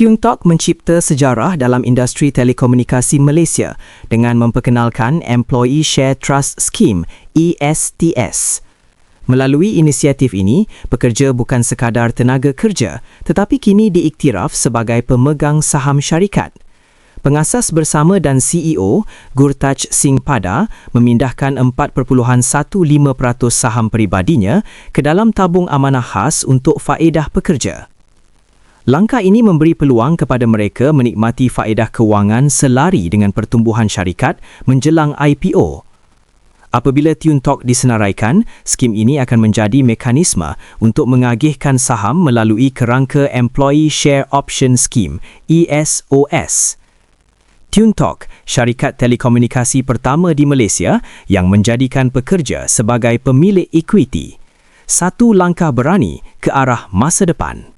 TuneTalk mencipta sejarah dalam industri telekomunikasi Malaysia dengan memperkenalkan Employee Share Trust Scheme (ESTS). Melalui inisiatif ini, pekerja bukan sekadar tenaga kerja tetapi kini diiktiraf sebagai pemegang saham syarikat. Pengasas bersama dan CEO, Gurtaj Singh Pada, memindahkan 4.15% saham peribadinya ke dalam tabung amanah khas untuk faedah pekerja. Langkah ini memberi peluang kepada mereka menikmati faedah kewangan selari dengan pertumbuhan syarikat menjelang IPO. Apabila TuneTalk disenaraikan, skim ini akan menjadi mekanisme untuk mengagihkan saham melalui kerangka Employee Share Option Scheme (ESOS). TuneTalk, syarikat telekomunikasi pertama di Malaysia yang menjadikan pekerja sebagai pemilik equity. Satu langkah berani ke arah masa depan.